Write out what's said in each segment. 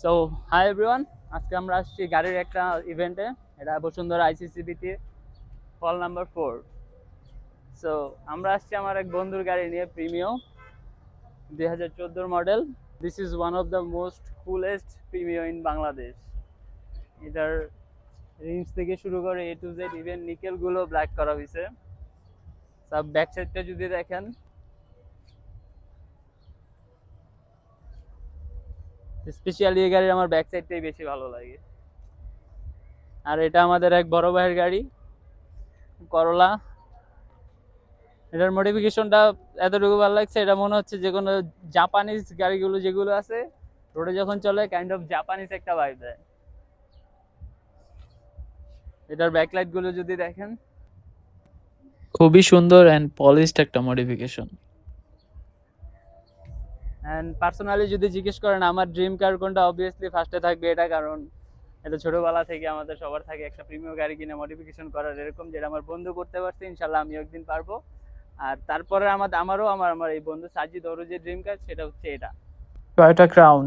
So hi everyone, আজকে আমরা আসছি গাড়ির একটা ইভেন্টে। এটা বসুন্ধরা আইসিসিবিতে হল নাম্বার 4। সো আমরা আসছি আমার এক বন্ধুর গাড়ি নিয়ে, Premio 2014 model. This is one of the most coolest Premio in Bangladesh. এটার রিমস থেকে শুরু করে এ টু জেড, ইভেন নিকেলগুলো ব্ল্যাক করা হয়েছে। সব ব্যাক সাইডটা যদি দেখেন, স্পেশালি এই গাড়ির আমার ব্যাক সাইডটাই বেশি ভালো লাগে। আর এটা আমাদের এক বড় ভাইয়ের গাড়ি, করলা। এটার মডিফিকেশনটা এতটুকু ভালো লাগছে, এটা মনে হচ্ছে যে কোনো জাপানিজ গাড়িগুলো যেগুলো আছে রোডে যখন চলে, কাইন্ড অফ জাপানিজ একটা ভাইব দেয়। এটার ব্যাকলাইট গুলো যদি দেখেন, খুবই সুন্দর অ্যান্ড পলিশড একটা মডিফিকেশন। অ্যান্ড পার্সোনালি যদি জিজ্ঞেস করেন আমার ড্রিম কার কোনটা, অবভিয়াসলি ফার্স্টে থাকবে এটা। কারণ এটা ছোটবেলা থেকে আমাদের সবার থাকে একটা প্রিমিয়াম গাড়ি কিনে মডিফিকেশন করার, এরকম যেটা আমার বন্ধু করতে পারছে, ইনশাল্লাহ আমি একদিন পারবো। আর তারপরে আমারও আমার এই বন্ধু সাজিদ ওর যে ড্রিম কার, সেটা হচ্ছে এটা, টয়োটা ক্রাউন।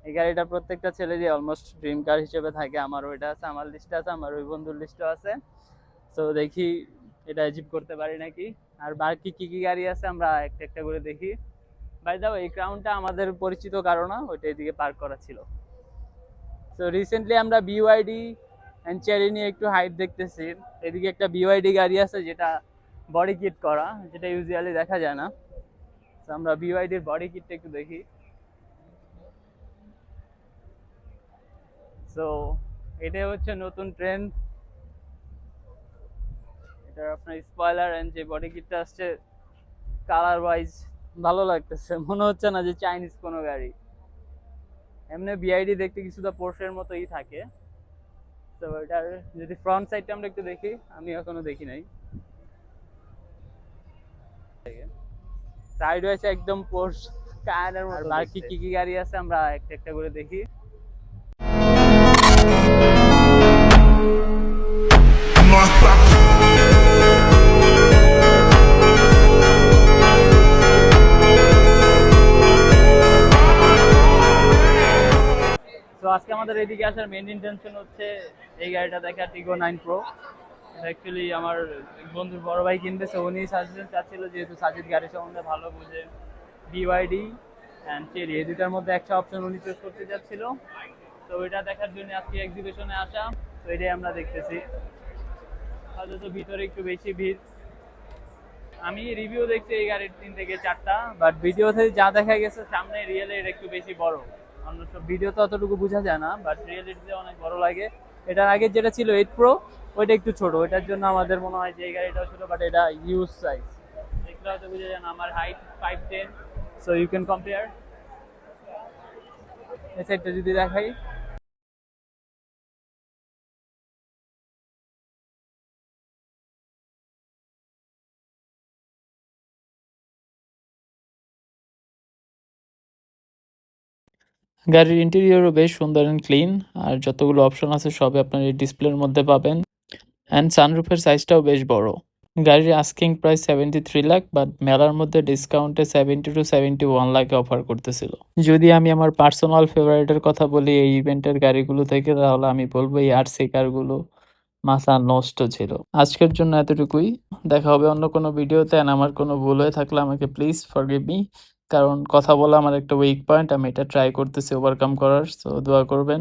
এই গাড়িটা প্রত্যেকটা ছেলেরই অলমোস্ট ড্রিম কার হিসেবে থাকে। আমারও এটা আছে, আমার লিস্টে আছে, আমার ওই বন্ধুর লিস্টে আছে। তো দেখি এটা অ্যাচিভ করতে পারি নাকি। আর বাকি কি কি গাড়ি আছে আমরা একটা একটা করে দেখি। বাই দাও, এই ক্রাউনটা আমাদের পরিচিত কারণ না, ওইটা এদিকে পার্ক করা ছিল। তো রিসেন্টলি আমরা বিওয়াইডি অ্যান্ড চেরি নিয়ে একটু হাইট দেখতেছি। এদিকে একটা বিওয়াইডি গাড়ি আছে যেটা বডি কিট করা, যেটা ইউজুয়ালি দেখা যায় না। তো আমরা বিওয়াইডির বডি কিটটা একটু দেখি। সো এটাই হচ্ছে নতুন ট্রেন্ড। এটা আপনার স্পয়লার এন্ড যে বডি কিটটা আসছে, কালার ওয়াইজ ভালো লাগতেছে, মনে হচ্ছে না যে চাইনিজ কোনো গাড়ি। এমনি বিআইডি দেখতে কিছুটা পোর্শের মতোই থাকে। তো এটার যদি ফ্রন্ট সাইডটা আমরা একটু দেখি, আমি এখনো দেখি নাই। সাইড ওয়াইজ একদম পোর্শ কায়ানের মতো। আর বাকি কি কি গাড়ি আছে আমরা একটা একটা করে দেখি। তো আজকে আমাদের এদিকে আসার মেইন ইন্টেনশন হচ্ছে এই গাড়িটা দেখা, টিগো 9 প্রো। অ্যাকচুয়ালি আমার বন্ধুর বড় ভাই কিনতেছে, উনি সাজেশন চাচ্ছিল, যেহেতু সাজিদ গাড়ি সম্বন্ধে ভালো বুঝে। বিওয়াইডি অ্যান্ড চেরি, এই দুটার মধ্যে একটা অপশন উনি চুজ করতে চাচ্ছিল। তো ওইটা দেখার জন্য আজকে এক্সিবিশনে আসা। তো এটাই আমরা দেখতেছি। হয়তো ভিতরে একটু বেশি ভিড়। আমি রিভিউ দেখছি এই গাড়ির 3 থেকে 4টা, বাট ভিডিওতে যা দেখা গেছে সামনে রিয়েলে এটা একটু বেশি বড়। অন্য সব ভিডিওতে অতটুকু বোঝা যায় না, বাট রিয়েলিটিতে অনেক বড় লাগে। এটার আগে যেটা ছিল 8 প্রো, ওইটা একটু ছোট। ওইটার জন্য আমাদের মনে হয় যে এই গাড়িটাও ছোট, বাট এটা ইউজ সাইজ। দেখলে হয়তো বুঝা যায় না, আমার height 5'10", so you can compare. এই সাইডটা যদি দেখাই, গাড়ির ইন্টেরিয়রও বেশ সুন্দর অ্যান্ড ক্লিন, আর যতগুলো অপশন আছে সবই আপনার এই ডিসপ্লের মধ্যে পাবেন। অ্যান্ড সানরুফের সাইজটাও বেশ বড়। গাড়ির আস্কিং প্রাইস 73 লাখ, বাট মেলার মধ্যে ডিসকাউন্টে 70 to 71 লাখে অফার করতেছিল। যদি আমি আমার পার্সোনাল ফেভারিটের কথা বলি এই ইভেন্টের গাড়িগুলো থেকে, তাহলে আমি বলবো এই আরসি কারগুলো মাথা নষ্ট ছিল। আজকের জন্য এতটুকুই, দেখা হবে অন্য কোনো ভিডিওতে। আর আমার কোনো ভুল হয়ে থাকলে আমাকে প্লিজ ফরগিভ মি, কারণ কথা বলা আমার একটা উইক পয়েন্ট, আমি এটা ট্রাই করতেছি ওভারকাম করার। সো দোয়া করবেন।